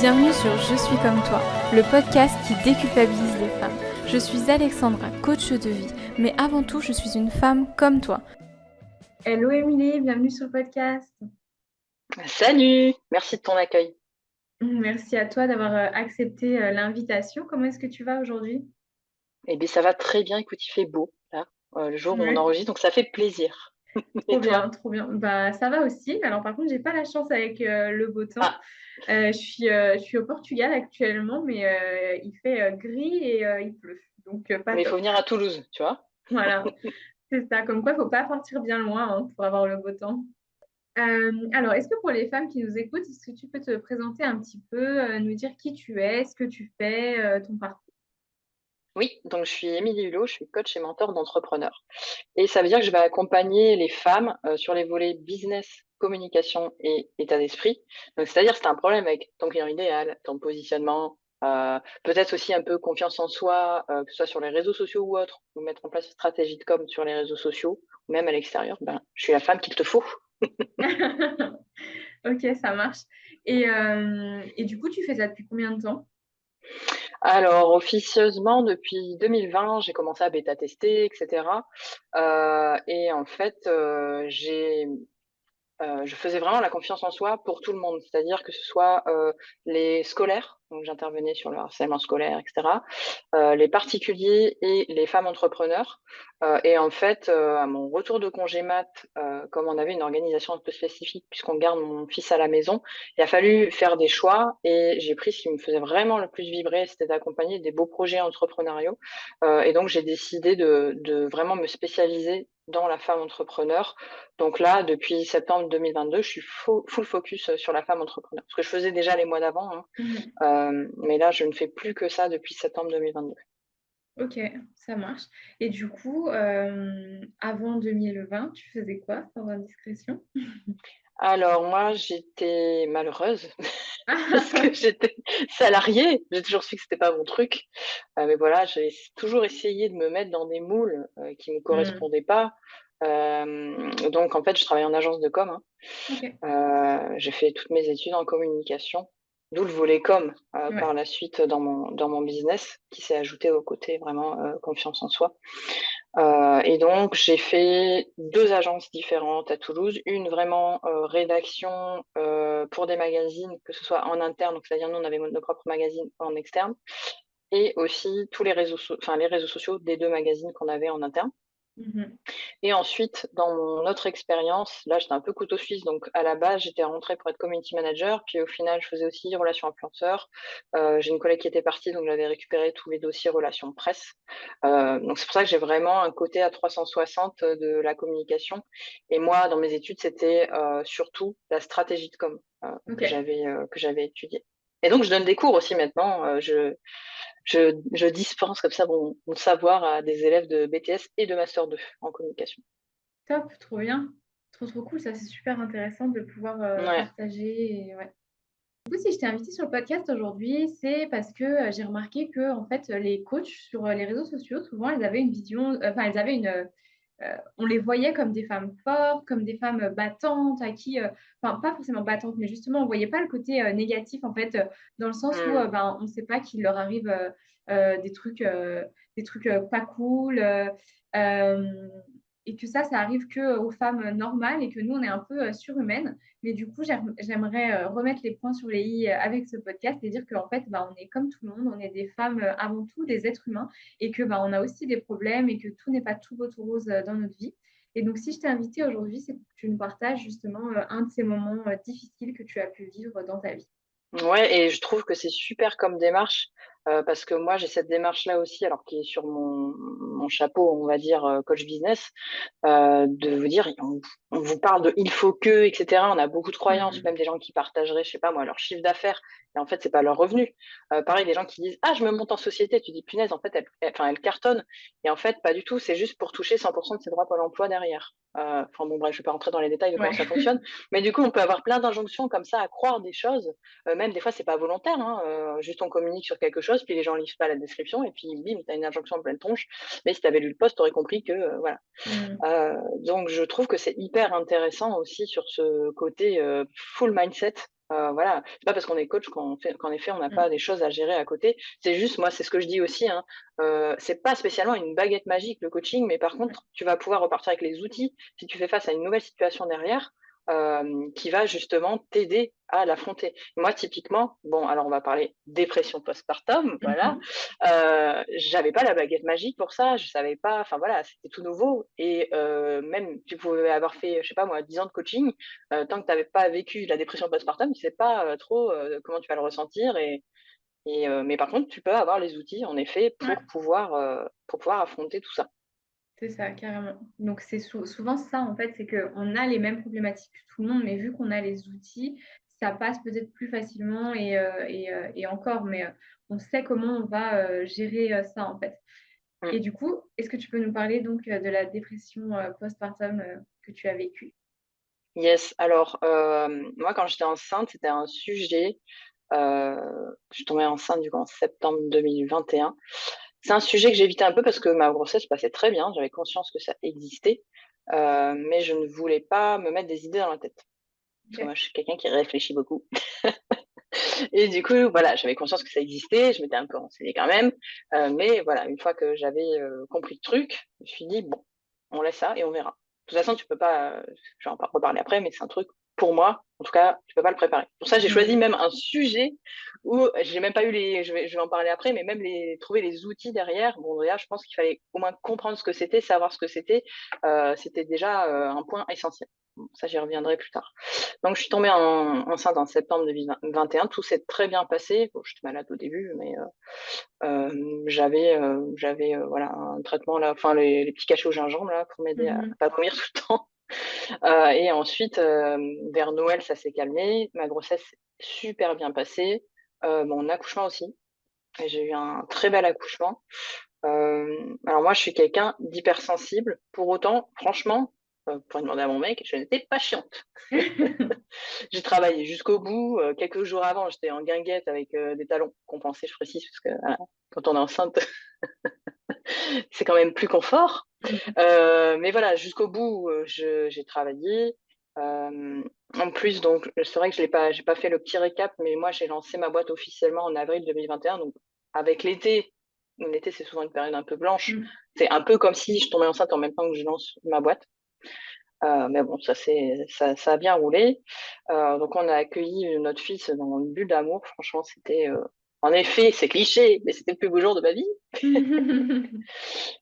Bienvenue sur Je suis comme toi, le podcast qui déculpabilise les femmes. Je suis Alexandra, coach de vie, mais avant tout, je suis une femme comme toi. Hello Émilie, bienvenue sur le podcast. Salut, merci de ton accueil. Merci à toi d'avoir accepté l'invitation. Comment est-ce que tu vas aujourd'hui? Eh bien, ça va très bien. Écoute, il fait beau, là, le jour où on Oui, enregistre, donc ça fait plaisir. Et trop toi? bien, trop bien. Bah, ça va aussi. Alors par contre, j'ai pas la chance avec le beau temps. Ah, Je suis au Portugal actuellement, mais il fait gris et il pleut. Donc pas mais il faut top. venir à Toulouse, tu vois? Voilà, c'est ça. Comme quoi, il ne faut pas partir bien loin pour avoir le beau temps. Alors, est-ce que pour les femmes qui nous écoutent, est-ce que tu peux te présenter un petit peu, nous dire qui tu es, ce que tu fais, ton parcours? Oui, donc je suis Émilie Hulot, je suis coach et mentor d'entrepreneurs. Et ça veut dire que je vais accompagner les femmes sur les volets business, communication et état d'esprit. Donc, c'est-à-dire, c'est un problème avec ton client idéal, ton positionnement, peut-être aussi un peu confiance en soi, que ce soit sur les réseaux sociaux ou autres, ou mettre en place une stratégie de com sur les réseaux sociaux, ou même à l'extérieur. Ben, je suis la femme qu'il te faut. Ok, ça marche. Et du coup, tu fais ça depuis combien de temps? Alors, officieusement, depuis 2020, j'ai commencé à bêta-tester, et cetera. Et en fait, je faisais vraiment la confiance en soi pour tout le monde. C'est-à-dire que ce soit, les scolaires, donc j'intervenais sur le harcèlement scolaire et cetera, les particuliers et les femmes entrepreneurs. Et en fait, à mon retour de congé mat, comme on avait une organisation un peu spécifique puisqu'on garde mon fils à la maison, il a fallu faire des choix et j'ai pris ce qui me faisait vraiment le plus vibrer, c'était d'accompagner des beaux projets entrepreneuriaux. Et donc j'ai décidé de vraiment me spécialiser dans la femme entrepreneur. Donc là, depuis septembre 2022, je suis full focus, sur la femme entrepreneur. Ce que je faisais déjà les mois d'avant, hein, Mhm. mais là, je ne fais plus que ça depuis septembre 2022. Ok, ça marche. Et du coup, avant 2020, tu faisais quoi, sans indiscrétion? Alors moi, j'étais malheureuse parce que j'étais salariée. J'ai toujours su que c'était pas mon truc, mais voilà, j'ai toujours essayé de me mettre dans des moules, qui me Hmm, correspondaient pas. Donc en fait, je travaille en agence de com, hein. ok, J'ai fait toutes mes études en communication, d'où le volet com, ouais. par la suite dans mon business qui s'est ajouté au côté vraiment, confiance en soi. Et donc j'ai fait 2 agences différentes à Toulouse, une vraiment, rédaction, pour des magazines, que ce soit en interne, donc c'est-à-dire nous on avait nos propres magazines, en externe et aussi tous les réseaux sociaux des 2 magazines qu'on avait en interne. Mhm. Et ensuite, dans mon autre expérience, là, j'étais un peu couteau suisse, donc à la base, j'étais rentrée pour être community manager, puis au final, je faisais aussi relations influenceurs. J'ai une collègue qui était partie, donc j'avais récupéré tous les dossiers relations presse. Donc c'est pour ça que j'ai vraiment un côté à 360 de la communication. Et moi, dans mes études, c'était surtout la stratégie de com Ok. que j'avais étudiée. Et donc, je donne des cours aussi maintenant. Je dispense comme ça mon savoir à des élèves de BTS et de Master 2 en communication. Top, trop bien. Trop, trop cool. Ça, c'est super intéressant de pouvoir Ouais. partager. Et, ouais. Du coup, si je t'ai invitée sur le podcast aujourd'hui, c'est parce que j'ai remarqué que en fait, les coachs sur les réseaux sociaux, souvent, ils avaient une vision, enfin, ils avaient on les voyait comme des femmes fortes, comme des femmes battantes, à qui, enfin, pas forcément battantes, mais justement, on voyait pas le côté négatif, en fait, dans le sens où, Mmh. ben, on ne sait pas qu'il leur arrive des trucs pas cool, euh, et que ça arrive que aux femmes normales et que nous, on est un peu surhumaines. Mais du coup, j'aimerais remettre les points sur les i avec ce podcast et dire qu'en fait, bah, on est comme tout le monde, on est des femmes avant tout, des êtres humains, et que bah, on a aussi des problèmes et que tout n'est pas tout beau, tout rose dans notre vie. Et donc, si je t'ai invitée aujourd'hui, c'est pour que tu nous partages justement un de ces moments difficiles que tu as pu vivre dans ta vie. Ouais et je trouve que c'est super comme démarche, parce que moi j'ai cette démarche-là aussi, alors qui est sur mon chapeau, on va dire, coach business, de vous dire on vous parle de «il faut que» et cetera. On a beaucoup de croyances, Hmm. même des gens qui partageraient, je sais pas moi, leur chiffre d'affaires et en fait, c'est pas leur revenu. Pareil, des gens qui disent: «Ah, je me monte en société». Tu dis: «Punaise, en fait, elle cartonne» et en fait, pas du tout, c'est juste pour toucher 100 de ses droits Pôle emploi derrière. Enfin bon bref, je vais pas rentrer dans les détails de comment Ouais. ça fonctionne, mais du coup, on peut avoir plein d'injonctions comme ça à croire des choses, même des fois, c'est pas volontaire, hein, juste on communique sur quelque chose, puis les gens lisent pas la description et puis bim, tu as une injonction en pleine tronche. Mais si tu avais lu le post, tu aurais compris que, voilà. Hmm. Donc je trouve que c'est hyper intéressant aussi sur ce côté, full mindset. Voilà, c'est pas parce qu'on est coach qu'en effet, on n'a Mmh. pas des choses à gérer à côté. C'est juste, moi, c'est ce que je dis aussi, hein, c'est pas spécialement une baguette magique, le coaching, mais par Ouais. contre, tu vas pouvoir repartir avec les outils si tu fais face à une nouvelle situation derrière, qui va justement t'aider à l'affronter. Moi, typiquement, bon, alors on va parler dépression postpartum, Mmh voilà, mh. j'avais pas la baguette magique pour ça, je savais pas, enfin voilà, c'était tout nouveau et même tu pouvais avoir fait, je sais pas moi, 10 ans de coaching, tant que tu avais pas vécu la dépression postpartum, tu sais pas, trop, comment tu vas le ressentir mais par contre, tu peux avoir les outils en effet Ouais. pour pouvoir affronter tout ça. C'est ça, carrément. Donc c'est souvent ça, en fait, c'est qu'on a les mêmes problématiques que tout le monde, mais vu qu'on a les outils, ça passe peut-être plus facilement et encore, mais on sait comment on va, gérer, ça, en fait. Mmh. Et du coup, est-ce que tu peux nous parler donc, de la dépression, postpartum, que tu as vécue? Yes, alors, moi quand j'étais enceinte, c'était un sujet, heu, je suis tombée enceinte du coup en septembre 2021. C'est un sujet que j'évitais un peu parce que ma grossesse passait très bien, j'avais conscience que ça existait, mais je ne voulais pas me mettre des idées dans la tête. Parce que moi, OK. je suis quelqu'un qui réfléchit beaucoup et du coup, voilà, j'avais conscience que ça existait, je m'étais un peu renseignée quand même, mais voilà, une fois que j'avais, compris le truc, je me suis dit: «Bon, on laisse ça et on verra». De toute façon, tu peux pas, je vais en reparler après, mais c'est un truc, pour moi, en tout cas, tu peux pas le préparer. Pour ça, j'ai choisi Mmh. même un sujet où j'ai même pas eu les je vais en parler après, mais même trouver les outils derrière. Bon, déjà, je pense qu'il fallait au moins comprendre ce que c'était, savoir ce que c'était déjà, un point essentiel. Bon, ça, j'y reviendrai plus tard. Donc je suis tombée enceinte en septembre 2021. Tout s'est très bien passé. Bon, j'étais malade au début, mais j'avais, voilà, un traitement là, enfin les petits cachets au gingembre là pour m'aider à Mmh. pas vomir tout le temps. Et ensuite, vers Noël, ça s'est calmé. Ma grossesse s'est super bien passée, mon accouchement aussi et j'ai eu un très bel accouchement. Alors moi, je suis quelqu'un d'hypersensible. Pour autant, franchement, vous pourrez demander à mon mec, je n'étais pas chiante. J'ai travaillé jusqu'au bout, quelques jours avant, j'étais en guinguette avec, des talons compensés, je précise, parce que voilà, quand on est enceinte, c'est quand même plus confort. Mmh. Mais voilà, jusqu'au bout, j'ai travaillé. En plus, donc c'est vrai que j'ai pas fait le petit récap, mais moi, j'ai lancé ma boîte officiellement en avril 2021, donc avec l'été. L'été, c'est souvent une période un peu blanche. Mmh. C'est un peu comme si je tombais enceinte en même temps que je lance ma boîte. Mais bon, ça a bien roulé. Donc on a accueilli notre fils dans une bulle d'amour. Franchement, c'était, en effet, c'est cliché, mais c'était le plus beau jour de ma vie.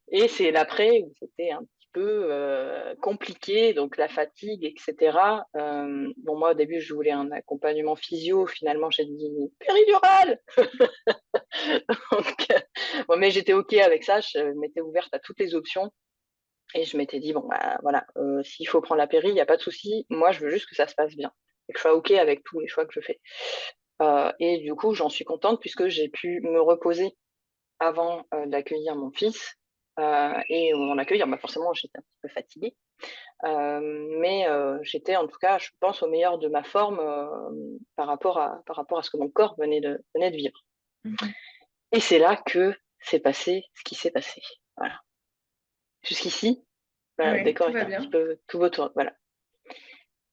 Et c'est l'après où c'était un petit peu, compliqué, donc la fatigue et cetera. Bon, moi, au début, je voulais un accompagnement physio. Finalement, j'ai dit: «Péridurale!» Donc bon, mais j'étais OK avec ça. Je m'étais ouverte à toutes les options et je m'étais dit: «Bon, bah, voilà, s'il faut prendre la péri, il y a pas de souci. Moi, je veux juste que ça se passe bien et que je sois OK avec tous les choix que je fais». Et du coup, j'en suis contente puisque j'ai pu me reposer avant, d'accueillir mon fils, et au moment d'accueillir, bah, forcément, j'étais un petit peu fatiguée, mais j'étais en tout cas, je pense, au meilleur de ma forme, par rapport à ce que mon corps venait de vivre. Mmh. Et c'est là que s'est passé ce qui s'est passé. Voilà. Jusqu'ici, voilà, le Ouais, décor tout était va un petit bien. peu tout beau tourne, voilà.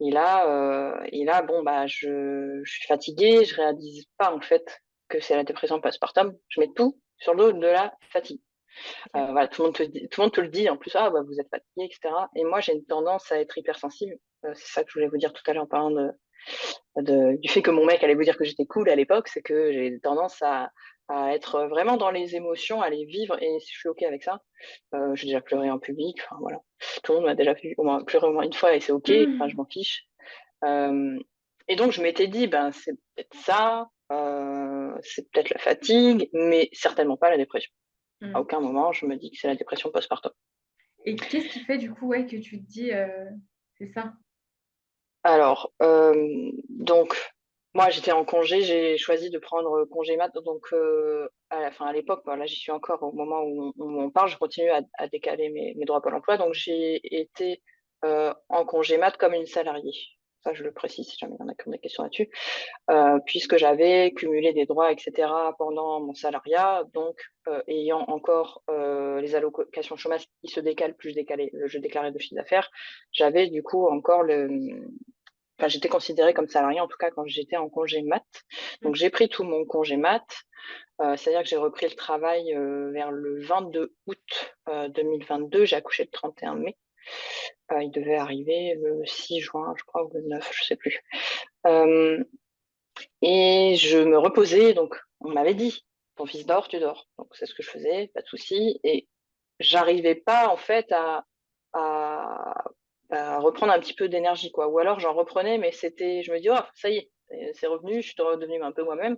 Et là, bon, bah, je suis fatiguée, je réalise pas, en fait, que c'est la dépression postpartum. Je mets tout sur le dos de la fatigue. OK. Voilà, tout le monde te le dit en plus: «Ah bah, vous êtes fatigué et cetera» et moi j'ai une tendance à être hypersensible, c'est ça que je voulais vous dire tout à l'heure en parlant du fait que mon mec allait vous dire que j'étais cool à l'époque, c'est que j'ai tendance à être vraiment dans les émotions, à les vivre et je suis OK avec ça. J'ai déjà pleuré en public, enfin voilà. Tout le monde m'a déjà vu au moins pleurer au moins une fois et c'est OK, enfin je Mmh. m'en fiche. Hem Et donc je m'étais dit: «Ben, c'est peut-être ça, c'est peut-être la fatigue, mais certainement pas la dépression». À Mmh. aucun moment je me dis que c'est la dépression postpartum. Et qu'est-ce qui fait du coup, ouais, que tu te dis, c'est ça? Alors, donc moi j'étais en congé, j'ai choisi de prendre, congé mat donc à l'époque, bah, là j'y suis encore au moment où on parle, je continue à décaler mes droits Pôle emploi donc j'ai été, en congé mat comme une salariée. Ça je le précise si jamais il y en a qui ont des questions là-dessus. Puisque j'avais cumulé des droits et cetera pendant mon salariat, donc ayant encore, les allocations chômage qui se décalent, plus je décalais je déclarais de chiffre d'affaires, j'avais du coup encore enfin, j'étais considérée comme salariée, en tout cas quand j'étais en congé mat. Donc, j'ai pris tout mon congé mat. C'est-à-dire que j'ai repris le travail vers le 22 août 2022. J'ai accouché le 31 mai. Il devait arriver le 6 juin, je crois, ou le 9, je sais plus. Et je me reposais, donc on m'avait dit, ton fils dort, tu dors. Donc c'est ce que je faisais, pas de souci. Et j'arrivais pas en fait à, à reprendre un petit peu d'énergie, quoi. Ou alors j'en reprenais, mais c'était, je me dis, oh, ça y est, c'est revenu, je suis redevenue un peu moi-même.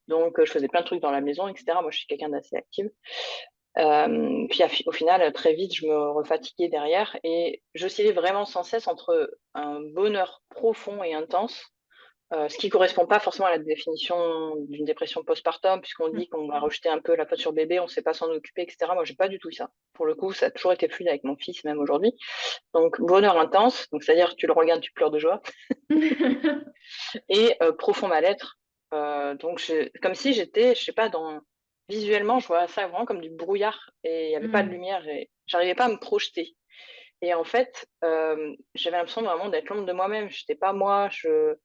Donc je faisais plein de trucs dans la maison, etc. Moi, je suis quelqu'un d'assez actif. Puis au final, très vite, je me refatiguais derrière et j'oscillais vraiment sans cesse entre un bonheur profond et intense, ce qui correspond pas forcément à la définition d'une dépression postpartum, puisqu'on dit qu'on va rejeter un peu la faute sur bébé, on sait pas s'en occuper, etc. Moi, j'ai pas du tout ça. Pour le coup, ça a toujours été fluide avec mon fils, même aujourd'hui. Donc, bonheur intense, donc c'est-à-dire tu le regardes, tu pleures de joie, et profond mal-être. Donc, comme si j'étais, je sais pas, visuellement, je vois ça vraiment comme du brouillard et il n'y avait pas de lumière et j'arrivais pas à me projeter. Et en fait, j'avais l'impression vraiment d'être l'ombre de moi-même. J'étais pas moi. Je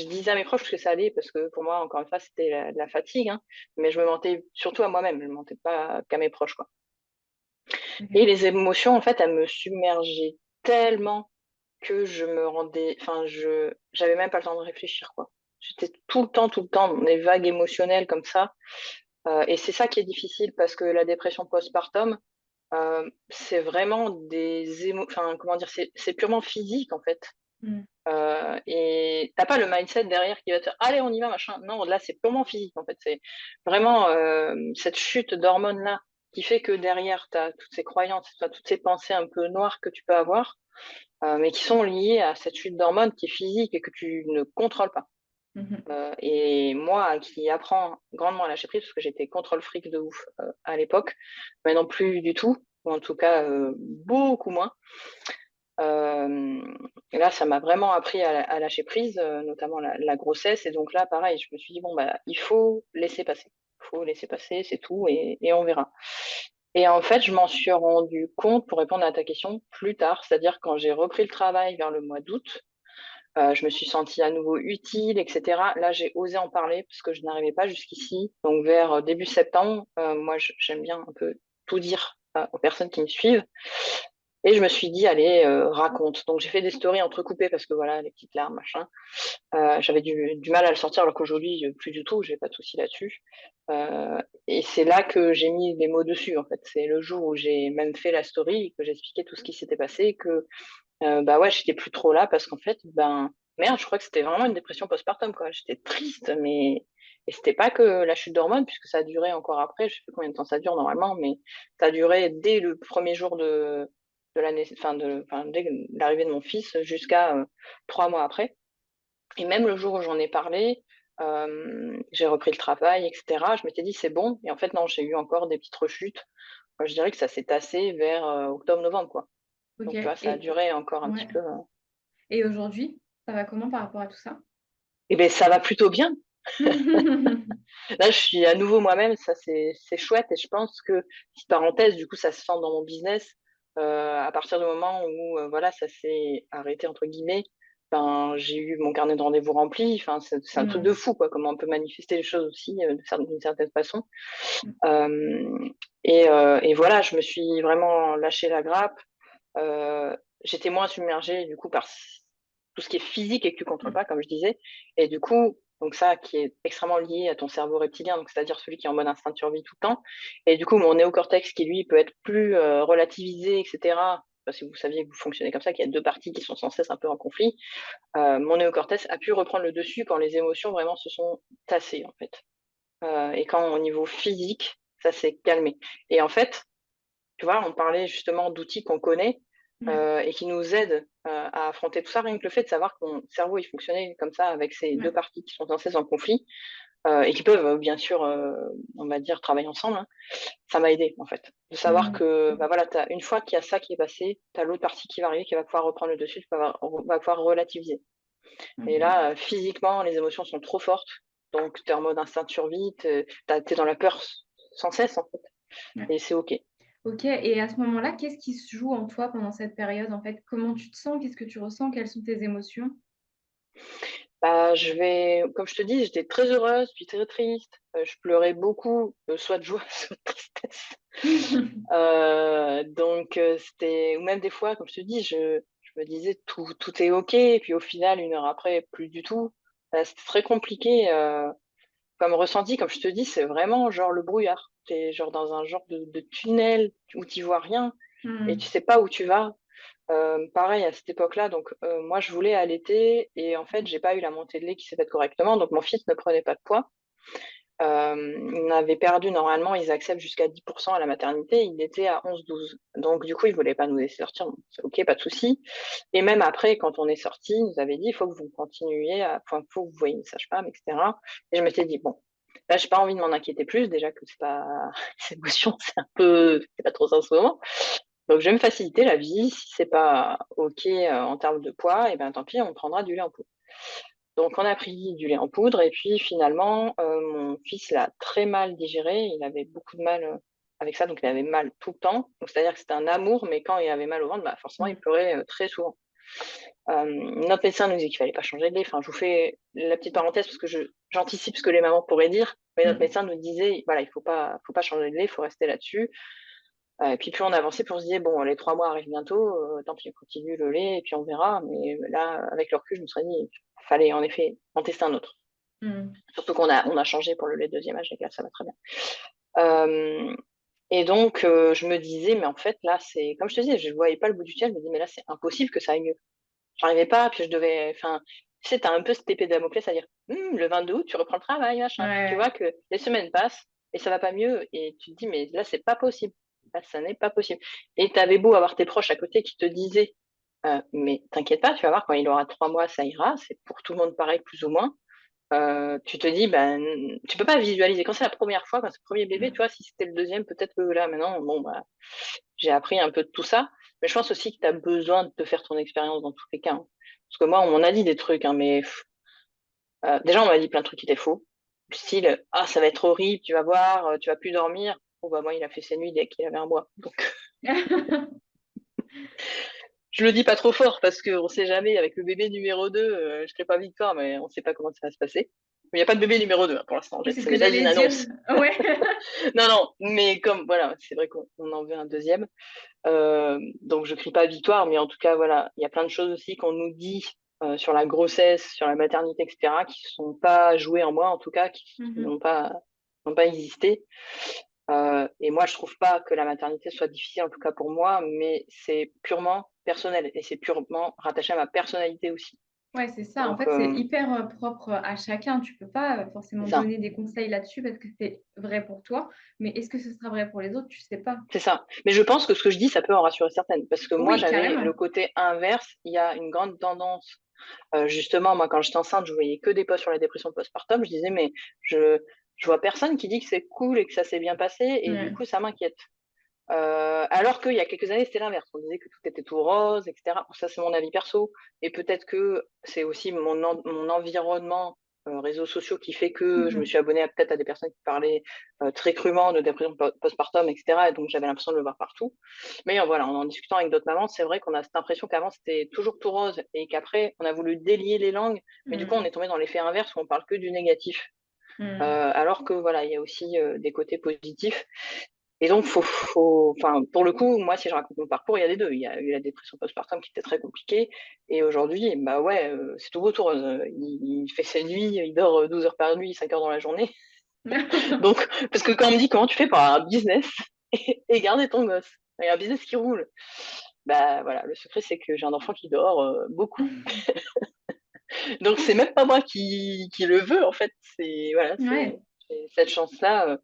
disais à mes proches que ça allait parce que pour moi, encore une fois, c'était la fatigue, hein, mais je me mentais surtout à moi-même. Je ne mentais pas qu'à mes proches, quoi. Et Ok. les émotions, en fait, elles me submergeaient tellement que j'avais même pas le temps de réfléchir, quoi. J'étais tout le temps dans des vagues émotionnelles comme ça. Et c'est ça qui est difficile parce que la dépression postpartum, c'est vraiment enfin, comment dire, c'est purement physique, en fait. Mm. Et t'as pas le mindset derrière qui va te dire, allez, on y va, machin. Non, là, c'est purement physique, en fait. C'est vraiment cette chute d'hormones-là qui fait que derrière, tu as toutes ces croyances, t'as toutes ces pensées un peu noires que tu peux avoir, mais qui sont liées à cette chute d'hormones qui est physique et que tu ne contrôles pas. Mhm. Et moi, qui apprends grandement à lâcher prise, parce que j'étais contrôle fric de ouf à l'époque, maintenant plus du tout, ou en tout cas beaucoup moins. Euh, et là, ça m'a vraiment appris à lâcher prise, notamment la grossesse. Et donc là, pareil, je me suis dit, bon, bah, il faut laisser passer. Il faut laisser passer, c'est tout, et on verra. Et en fait, je m'en suis rendu compte, pour répondre à ta question, plus tard, c'est-à-dire quand j'ai repris le travail vers le mois d'août, je me suis sentie à nouveau utile, etc. Là, j'ai osé en parler parce que je n'arrivais pas jusqu'ici. Donc, vers début septembre, moi, j'aime bien un peu tout dire aux personnes qui me suivent. Et je me suis dit, allez, raconte. Donc j'ai fait des stories entrecoupées parce que voilà, les petites larmes, machin. J'avais du mal à le sortir alors qu'aujourd'hui, plus du tout, j'ai pas de souci là-dessus. Et c'est là que j'ai mis les mots dessus, en fait. C'est le jour où j'ai même fait la story et que j'ai expliqué tout ce qui s'était passé, que bah ouais, j'étais plus trop là parce qu'en fait, ben merde, je crois que c'était vraiment une dépression postpartum, quoi. J'étais triste, mais et c'était pas que la chute d'hormones, puisque ça a duré encore après, je sais plus combien de temps ça dure normalement, mais ça a duré dès le premier jour de l'année, enfin, dès l'arrivée de mon fils jusqu'à 3 mois après. Et même le jour où j'en ai parlé, j'ai repris le travail, etc. Je m'étais dit c'est bon, et en fait non, j'ai eu encore des petites rechutes. Je dirais que ça s'est tassé vers octobre-novembre, quoi. Ok. Donc tu vois, ça a duré encore un petit Ouais. peu. Et aujourd'hui, ça va comment par rapport à tout ça? Eh ben ça va plutôt bien. Là, je suis à nouveau moi-même, ça c'est chouette et je pense que, petite parenthèse, du coup, ça se sent dans mon business. À partir du moment où voilà, ça s'est arrêté entre guillemets, ben, j'ai eu mon carnet de rendez-vous rempli. Enfin, c'est un truc de Mm. fou, quoi, comment on peut manifester les choses aussi d'une certaine façon. Euh, et voilà, je me suis vraiment lâché la grappe. J'étais moins submergée du coup par tout ce qui est physique et que tu contrôles Mm. pas, comme je disais. Et du coup, donc ça qui est extrêmement lié à ton cerveau reptilien, donc c'est-à-dire celui qui est en mode instinct de survie tout le temps. Et du coup, mon néocortex qui lui peut être plus relativisé, etc. Parce que vous saviez que vous fonctionnez comme ça, qu'il y a deux parties qui sont sans cesse un peu en conflit. Mon néocortex a pu reprendre le dessus quand les émotions vraiment se sont tassées en fait. Et quand au niveau physique, ça s'est calmé. Et en fait, tu vois, on parlait justement d'outils qu'on connaît Mm. et qui nous aident à affronter tout ça. Rien que le fait de savoir que mon cerveau il fonctionnait comme ça avec ces deux Ouais. parties qui sont sans cesse en conflit et qui peuvent bien sûr, on va dire, travailler ensemble, hein, ça m'a aidé en fait. De savoir Mm. que bah, voilà, une fois qu'il y a ça qui est passé, tu as l'autre partie qui va arriver, qui va pouvoir reprendre le dessus, va pouvoir relativiser. Et Ok. là, physiquement, les émotions sont trop fortes. Donc, tu es en mode instinct de survie, tu es dans la peur sans cesse en fait. Ouais. Et c'est OK. Ok, et à ce moment-là, qu'est-ce qui se joue en toi pendant cette période, en fait? Comment tu te sens? Qu'est-ce que tu ressens? Quelles sont tes émotions? Bah, comme je te dis, j'étais très heureuse, puis très triste. Je pleurais beaucoup, soit de joie, soit de tristesse. C'était, ou même des fois, comme je te dis, je me disais tout est OK, et puis au final, une heure après, plus du tout. C'était très compliqué comme ressenti, comme je te dis, c'est vraiment genre le brouillard. T'es genre dans un genre de tunnel où tu vois rien et tu Hmm. sais pas où tu vas. Pareil à cette époque-là, donc moi je voulais allaiter et en fait j'ai pas eu la montée de lait qui s'est faite correctement, donc mon fils ne prenait pas de poids. On avait perdu normalement, ils acceptent jusqu'à 10% à la maternité, il était à 11-12. Donc du coup, ils voulaient pas nous laisser sortir, donc c'est ok, pas de souci. Et même après, quand on est sorti, ils nous avaient dit, il faut que vous continuiez, enfin, faut que vous voyez une sage-femme, etc. Et je m'étais dit, bon, là, j'ai pas envie de m'en inquiéter plus, déjà que c'est pas, ces émotions, c'est pas trop ça en ce moment. Donc je vais me faciliter la vie, si c'est pas ok en termes de poids, et ben tant pis, on prendra du lait en poudre. Donc, on a pris du lait en poudre et puis finalement, mon fils l'a très mal digéré. Il avait beaucoup de mal avec ça, donc il avait mal tout le temps. Donc, c'est-à-dire que c'était un amour, mais quand il avait mal au ventre, bah, forcément, il Hmm. pleurait très souvent. Notre médecin nous dit qu'il fallait pas changer de lait. Enfin, je vous fais la petite parenthèse parce que j'anticipe ce que les mamans pourraient dire. Mais notre Hmm. médecin nous disait, voilà, il faut pas changer de lait, il faut rester là-dessus. Et puis plus on avançait, plus on se disait, bon, les 3 mois arrivent bientôt, tant pis, on continue le lait et puis on verra. Mais là, avec le recul, je me serais dit, il fallait en effet en tester un autre. Hmm. Surtout qu'on a changé pour le lait de deuxième âge et que là, ça va très bien. Euh, et donc, je me disais, mais en fait, là, c'est, comme je te disais, je ne voyais pas le bout du tunnel, je me disais, mais là, c'est impossible que ça aille mieux. J'arrivais pas, puis je devais, enfin, tu sais, t'as un peu cette épée de Damoclès à dire, le 22 août, tu reprends le travail, machin. Puis tu vois Ouais. que les semaines passent et ça va pas mieux. Et tu te dis, mais là, c'est pas possible. Là, ça n'est pas possible. Et t'avais beau avoir tes proches à côté qui te disaient, mais t'inquiète pas, tu vas voir, quand il aura 3 mois, ça ira. C'est pour tout le monde pareil, plus ou moins. Tu te dis, ben, tu peux pas visualiser. Quand c'est la première fois, quand c'est le premier bébé, tu vois, si c'était le deuxième, peut-être que là, maintenant, bon, bah, j'ai appris un peu de tout ça. Mais je pense aussi que tu as besoin de te faire ton expérience dans tous les cas, hein. Parce que moi, on m'en a dit des trucs, hein, mais déjà, on m'a dit plein de trucs qui étaient faux. Du style, ah, ça va être horrible, tu vas voir, tu vas plus dormir. Oh, bah, moi, il a fait ses nuits dès qu'il avait un mois. Donc, je le dis pas trop fort parce qu'on sait jamais, avec le bébé numéro 2, je serai pas victoire, mais on sait pas comment ça va se passer. Mais il n'y a pas de bébé numéro 2 hein, pour l'instant. Oui, c'est ce C'est que déjà j'allais une dire. annonce. Ouais. Non, non, mais comme, voilà, c'est vrai qu'on en veut un deuxième. Donc je crie pas victoire, mais en tout cas, voilà, il y a plein de choses aussi qu'on nous dit sur la grossesse, sur la maternité, etc., qui sont pas jouées en moi, en tout cas, qui Mhm. n'ont pas existé. Et moi, je trouve pas que la maternité soit difficile, en tout cas pour moi, mais c'est purement personnel et c'est purement rattaché à ma personnalité aussi. Ouais, c'est ça. En Donc, fait, c'est hyper propre à chacun. Tu peux pas forcément c'est ça. donner des conseils là-dessus parce que c'est vrai pour toi. Mais est-ce que ce sera vrai pour les autres? Tu sais pas. C'est ça. Mais je pense que ce que je dis, ça peut en rassurer certaines. Parce que moi, Oui, j'avais le carrément. côté inverse. Il y a une grande tendance. Justement, moi, quand j'étais enceinte, je voyais que des posts sur la dépression postpartum. Je disais, mais je vois personne qui dit que c'est cool et que ça s'est bien passé. Et du Ouais. coup, ça m'inquiète. Alors qu'il y a quelques années, c'était l'inverse. On disait que tout était tout rose, etc. Ça, c'est mon avis perso. Et peut-être que c'est aussi mon environnement, réseaux sociaux, qui fait que je me Mhm. suis abonnée peut-être à des personnes qui parlaient très crûment de dépression postpartum, etc. Et donc, j'avais l'impression de le voir partout. Mais voilà, en discutant avec d'autres mamans, c'est vrai qu'on a cette impression qu'avant, c'était toujours tout rose et qu'après, on a voulu délier les langues. Mais du coup, on Mhm. est tombé dans l'effet inverse où on parle que du négatif. Mhm. Alors que voilà, il y a aussi des côtés positifs. Et donc, enfin, pour le coup, moi, si je raconte mon parcours, il y a les deux. Il y a eu la dépression postpartum qui était très compliquée. Et aujourd'hui, bah ouais, c'est tout beau, tout rose. Il fait ses nuits, il dort 12 heures par nuit, 5 heures dans la journée. Donc, parce que quand on me dit comment tu fais pour avoir un business et garder ton gosse, et un business qui roule, bah voilà, le secret, c'est que j'ai un enfant qui dort beaucoup. Donc, c'est même pas moi qui le veux, en fait. C'est, voilà, Ouais. c'est cette chance-là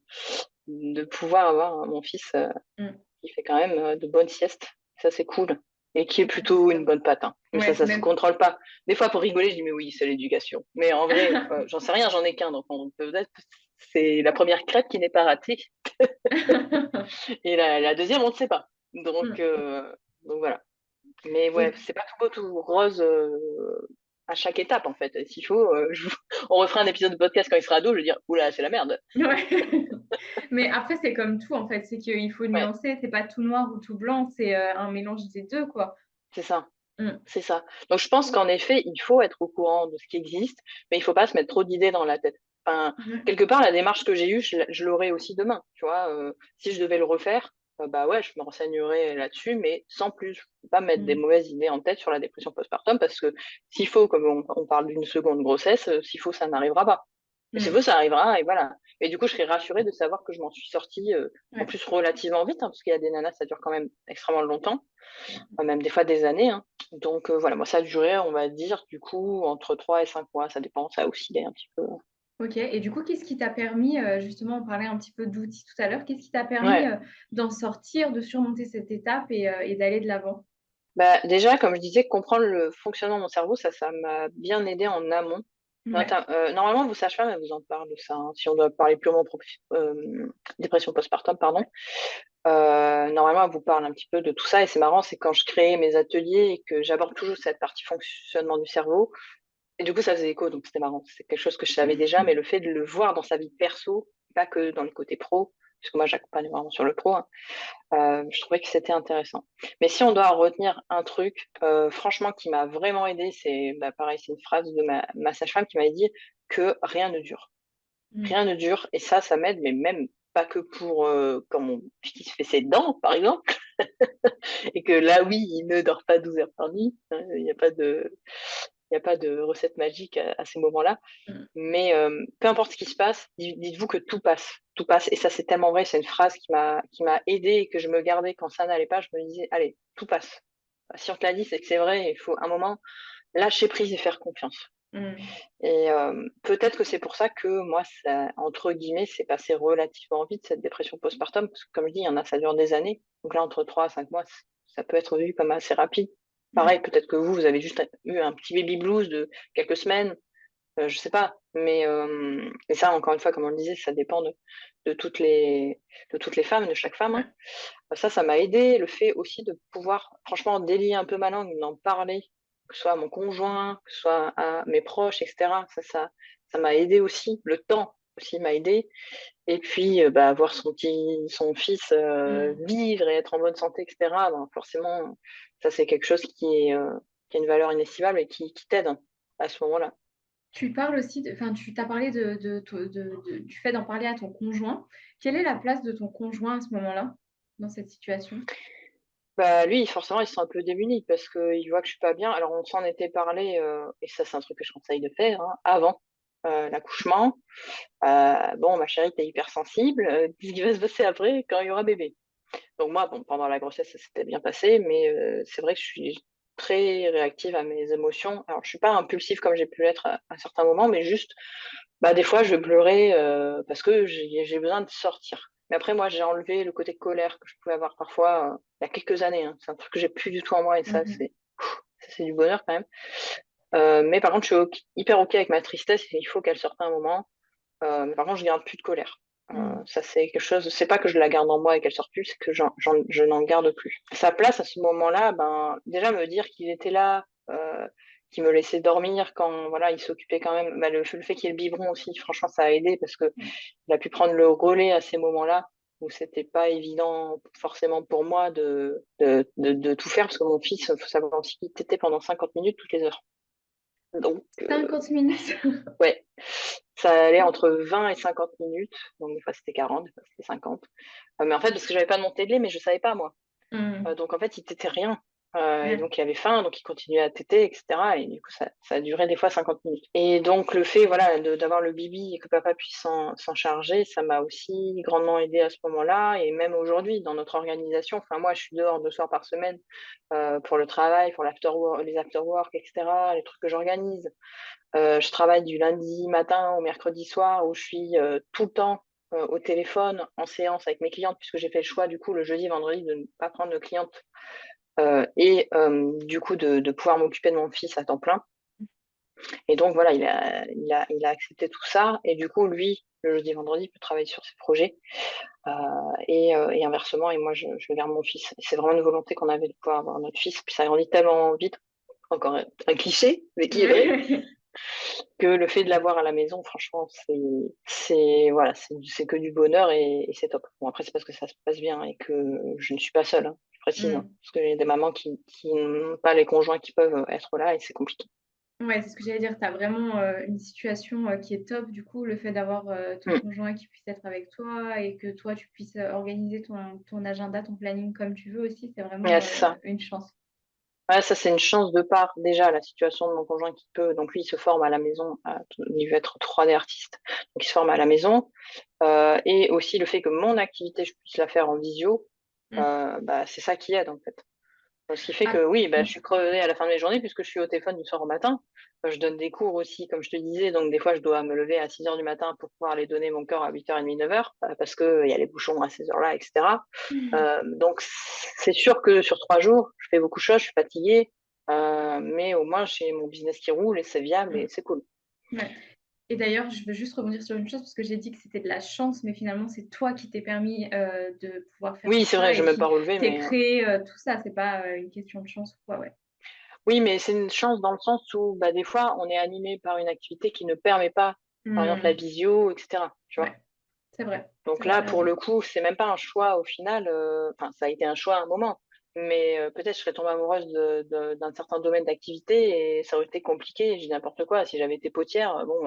de pouvoir avoir mon fils Mm. qui fait quand même de bonnes siestes. Ça, c'est cool. Et qui est Ouais, c'est plutôt top. une bonne patte, hein. Mais Ouais, c'est ça se même. contrôle pas. Des fois, pour rigoler, je dis, mais oui, c'est l'éducation. Mais en vrai, j'en sais rien, j'en ai qu'un. Donc, peut-être que c'est la première crête qui n'est pas ratée. Et la deuxième, on ne sait pas. Mm. Donc voilà. Mais ouais, Et c'est pas tout beau, tout rose à chaque étape, en fait. S'il faut, on refera un épisode de podcast quand il sera ado, je vais dire, oula, c'est la merde. ouais. Mais après, c'est comme tout, en fait. C'est qu'il faut Ouais, nuancer. C'est pas tout noir ou tout blanc. C'est un mélange des deux, quoi. c'est ça. Mm. C'est ça. Donc, je pense qu'en effet, il faut être au courant de ce qui existe, mais il faut pas se mettre trop d'idées dans la tête. Enfin, Ouais. quelque part, la démarche que j'ai eue, je l'aurai aussi demain. Tu vois, si je devais le refaire, bah ouais, je me renseignerais là-dessus, mais sans plus. Je ne peux pas mettre des Mm. mauvaises idées en tête sur la dépression postpartum parce que s'il faut, comme on parle d'une seconde grossesse, s'il faut, ça n'arrivera pas. Et s'il Mm. faut, ça arrivera, et voilà. Et du coup, je serais rassurée de savoir que je m'en suis sortie, en Ouais. plus relativement vite, hein, parce qu'il y a des nanas, ça dure quand même extrêmement longtemps, même des fois des années, hein. Donc voilà, moi ça a duré, on va dire, du coup, entre 3 et 5 mois, ça dépend, ça a oscillé un petit peu. Ok. Et du coup, qu'est-ce qui t'a permis, justement, on parlait un petit peu d'outils tout à l'heure, qu'est-ce qui t'a permis Ouais, d'en sortir, de surmonter cette étape et d'aller de l'avant? bah, déjà, comme je disais, comprendre le fonctionnement de mon cerveau, ça m'a bien aidé en amont. Ouais. Normalement, vos sages-femmes, elles vous en parlent de ça, hein, si on doit parler purement dépression postpartum, pardon. Normalement, elles vous parlent un petit peu de tout ça, et c'est marrant, c'est quand je crée mes ateliers et que j'aborde toujours cette partie fonctionnement du cerveau. Et du coup, ça faisait écho, donc c'était marrant. C'est quelque chose que je savais déjà, mais le fait de le voir dans sa vie perso, pas que dans le côté pro, parce que moi, j'accompagne vraiment sur le pro, hein, je trouvais que c'était intéressant. Mais si on doit en retenir un truc, franchement, qui m'a vraiment aidé, c'est bah, pareil, c'est une phrase de ma sage-femme qui m'avait dit que rien ne dure. Mm. Rien ne dure, et ça m'aide, mais même pas que pour quand mon fils fait ses dents, par exemple, et que là, oui, il ne dort pas 12 heures par nuit. Hein, il y a pas de recette magique à ces moments-là. Mm. Mais peu importe ce qui se passe, dites-vous que tout passe. Tout passe. Et ça, c'est tellement vrai. C'est une phrase qui m'a aidée et que je me gardais quand ça n'allait pas. Je me disais, allez, tout passe. Si on te l'a dit, c'est que c'est vrai. Il faut un moment lâcher prise et faire confiance. Mm. Et peut-être que c'est pour ça que moi, ça, entre guillemets, c'est passé relativement vite, cette dépression postpartum. Parce que comme je dis, il y en a, ça dure des années. Donc là, entre 3 à 5 mois, ça peut être vu comme assez rapide. Pareil, Ouais. peut-être que vous avez juste eu un petit baby blues de quelques semaines, je sais pas, mais ça, encore une fois, comme on le disait, ça dépend de toutes les femmes, de chaque femme, hein. Ouais. Ça m'a aidé. Le fait aussi de pouvoir, franchement, délier un peu ma langue, d'en parler, que ce soit à mon conjoint, que ce soit à mes proches, etc. Ça m'a aidé aussi. Le temps aussi m'a aidé. Et puis, bah, voir son fils Mm. vivre et être en bonne santé, etc. Ben, forcément, ça, c'est quelque chose qui a une valeur inestimable et qui t'aide, hein, à ce moment-là. Tu parles aussi, enfin, tu t'as parlé du fait d'en parler à ton conjoint. Quelle est la place de ton conjoint à ce moment-là, dans cette situation? Bah, lui, forcément, il se sent un peu démuni parce qu'il voit que je suis pas bien. Alors, on s'en était parlé, et ça, c'est un truc que je conseille de faire, hein, avant l'accouchement. Bon, ma chérie, t'es hypersensible. Qu'est-ce qui va se passer après quand il y aura bébé? Donc moi, bon, pendant la grossesse, ça s'était bien passé, mais c'est vrai que je suis très réactive à mes émotions. Alors, je suis pas impulsive comme j'ai pu l'être à certains moments, mais juste, bah, des fois, je vais pleurer parce que j'ai besoin de sortir. Mais après, moi, j'ai enlevé le côté colère que je pouvais avoir parfois il y a quelques années, hein. C'est un truc que j'ai plus du tout en moi, et ça, Mhm. c'est du bonheur quand même. Mais par contre, je suis hyper OK avec ma tristesse, et il faut qu'elle sorte un moment. Mais par contre, je garde plus de colère. Mm. Ça, c'est quelque chose, c'est pas que je la garde en moi et qu'elle sort plus, c'est que je n'en garde plus. Sa place à ce moment-là, ben, déjà me dire qu'il était là, qu'il me laissait dormir quand, voilà, il s'occupait quand même. Bah, le fait qu'il y ait le biberon aussi, franchement, ça a aidé parce que Ouais. il a pu prendre le relais à ces moments-là où c'était pas évident forcément pour moi de tout faire parce que mon fils, faut savoir aussi qu'il tétait pendant 50 minutes toutes les heures. Donc, 50 minutes. ouais, ça allait entre 20 et 50 minutes. Donc, des fois, c'était 40, des fois, c'était 50. Mais en fait, parce que j'avais pas de montée de lait, mais je savais pas, moi. Mm. Donc, en fait, il tétait rien. Et Ouais. donc, il avait faim, donc il continuait à téter, etc. Et du coup, ça a duré des fois 50 minutes. Et donc, le fait, voilà, d'avoir le bibi et que papa puisse s'en charger, ça m'a aussi grandement aidé à ce moment-là. Et même aujourd'hui, dans notre organisation, enfin, moi, je suis dehors 2 soirs par semaine pour le travail, pour les after-work, etc., les trucs que j'organise. Je travaille du lundi matin au mercredi soir où je suis tout le temps au téléphone, en séance avec mes clientes, puisque j'ai fait le choix, du coup, le jeudi, vendredi, de ne pas prendre de clientes et du coup, de pouvoir m'occuper de mon fils à temps plein. Et donc, voilà, il a accepté tout ça. Et du coup, lui, le jeudi, vendredi, il peut travailler sur ses projets euh, et inversement. Et moi, je garde mon fils. Et c'est vraiment une volonté qu'on avait de pouvoir avoir notre fils. Puis ça grandit tellement vite. Encore un cliché, mais qui est vrai. Ouais. que le fait de l'avoir à la maison, franchement, voilà, c'est que du bonheur et c'est top. Bon, après, c'est parce que ça se passe bien et que je ne suis pas seule, hein, je précise, hein, Mm. parce qu'il y a des mamans qui n'ont pas les conjoints qui peuvent être là et c'est compliqué. Ouais, c'est ce que j'allais dire. Tu as vraiment une situation qui est top, du coup, le fait d'avoir ton Mm. conjoint qui puisse être avec toi et que toi, tu puisses organiser ton agenda, ton planning comme tu veux aussi, c'est vraiment Ouais, c'est ça. une chance. Ouais, ça, c'est une chance de part, déjà, la situation de mon conjoint qui peut, donc lui, il se forme à la maison, il veut être 3D artiste, donc il se forme à la maison, et aussi le fait que mon activité, je puisse la faire en visio, Mm. bah, c'est ça qui aide, en fait. Ce qui fait que Ah, oui, bah, je mm. suis crevée à la fin de mes journées puisque je suis au téléphone du soir au matin. Je donne des cours aussi, comme je te disais, donc des fois je dois me lever à 6 heures du matin pour pouvoir aller donner mon cœur à 8h30, 9 heures, parce qu'il y a les bouchons à ces heures-là, etc. Donc c'est sûr que sur 3 jours, je fais beaucoup de choses, je suis fatiguée, mais au moins j'ai mon business qui roule et c'est viable et Mm. c'est cool. Ouais. Et d'ailleurs, je veux juste rebondir sur une chose parce que j'ai dit que c'était de la chance, mais finalement, c'est toi qui t'es permis de pouvoir faire Oui, tout c'est ça vrai, je et n'ai même pas qui relevé, t'es mais créé tout ça. C'est pas une question de chance ou quoi, ouais. oui, mais c'est une chance dans le sens où bah, des fois on est animé par une activité qui ne permet pas, par exemple la Mm. visio, etc. Tu vois. Ouais, c'est vrai. C'est Donc vrai, là, t'as pour raison. le coup, c'est même pas un choix au final. Enfin, ça a été un choix à un moment, mais peut-être je serais tombée amoureuse d'un certain domaine d'activité et ça aurait été compliqué. Je dis n'importe quoi. Si j'avais été potière, bon,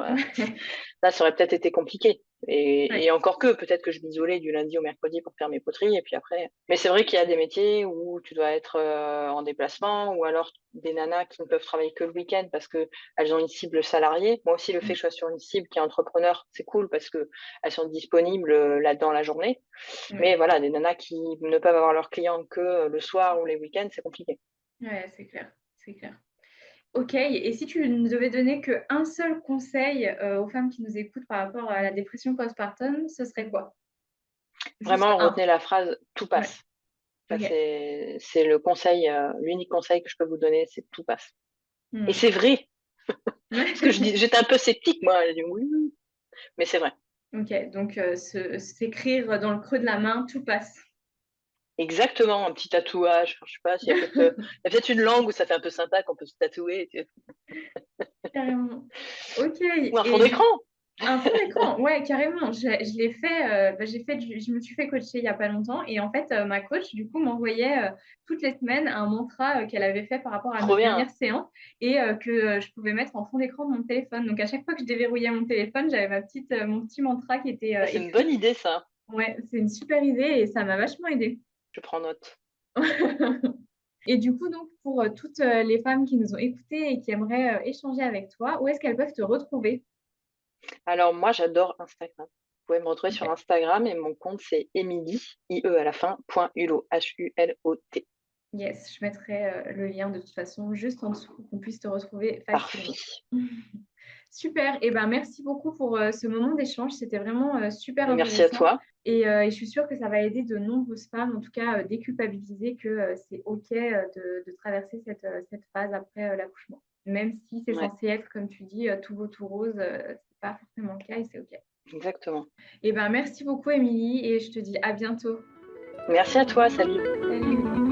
là, ça aurait peut-être été compliqué. Et Ouais. encore que, peut-être que je m'isolais du lundi au mercredi pour faire mes poteries, et puis après. Mais c'est vrai qu'il y a des métiers où tu dois être en déplacement, ou alors des nanas qui ne peuvent travailler que le week-end parce que elles ont une cible salariée. Moi aussi, le fait que je sois sur une cible qui est entrepreneur, c'est cool parce que elles sont disponibles là dans la journée. Ouais. Mais voilà, des nanas qui ne peuvent avoir leurs clients que le soir ou les week-ends, c'est compliqué. Ouais, c'est clair. C'est clair. Ok, et si tu ne devais donner qu'un seul conseil aux femmes qui nous écoutent par rapport à la dépression postpartum, ce serait quoi? Juste Vraiment, un. retenez la phrase tout Ouais, passe. Ça, ok. c'est le conseil, l'unique conseil que je peux vous donner, c'est tout passe. Et Hmm. c'est vrai, parce que Ouais. j'étais un peu sceptique, moi. J'ai dit oui, oui. Mais c'est vrai. Ok, donc s'écrire dans le creux de la main, tout passe. Exactement, un petit tatouage. Enfin, je sais pas s'il y a il y a peut-être une langue où ça fait un peu sympa qu'on peut se tatouer. Tu sais. Carrément. Ok, Ou un fond et d'écran. un fond d'écran, ouais, carrément. Je l'ai fait, je me suis fait coacher il y a pas longtemps et en fait, ma coach, du coup, m'envoyait toutes les semaines un mantra qu'elle avait fait par rapport à Trop notre bien. dernière séance et que je pouvais mettre en fond d'écran de mon téléphone. Donc, à chaque fois que je déverrouillais mon téléphone, j'avais mon petit mantra qui était Ah, c'est une bonne écrit. idée, ça. Ouais, c'est une super idée et ça m'a vachement aidée. Je prends note. Et du coup, donc, pour toutes les femmes qui nous ont écoutées et qui aimeraient échanger avec toi, où est-ce qu'elles peuvent te retrouver? Alors, moi, j'adore Instagram. Vous pouvez me retrouver sur Ok. Instagram et mon compte, c'est Emily, I-E à la fin, point Hulot, Hulot. Yes, je mettrai le lien de toute façon juste en dessous pour qu'on puisse te retrouver facilement. Parfait. Super, et ben merci beaucoup pour ce moment d'échange, c'était vraiment super Merci à intéressant toi. et je suis sûre que ça va aider de nombreuses femmes, en tout cas déculpabiliser que c'est OK de traverser cette phase après l'accouchement. Même si c'est Ouais, censé être, comme tu dis, tout beau, tout rose, c'est pas forcément le cas et c'est OK. exactement. Et ben merci beaucoup, Émilie, et je te dis à bientôt. Merci à toi. Salut. Salut.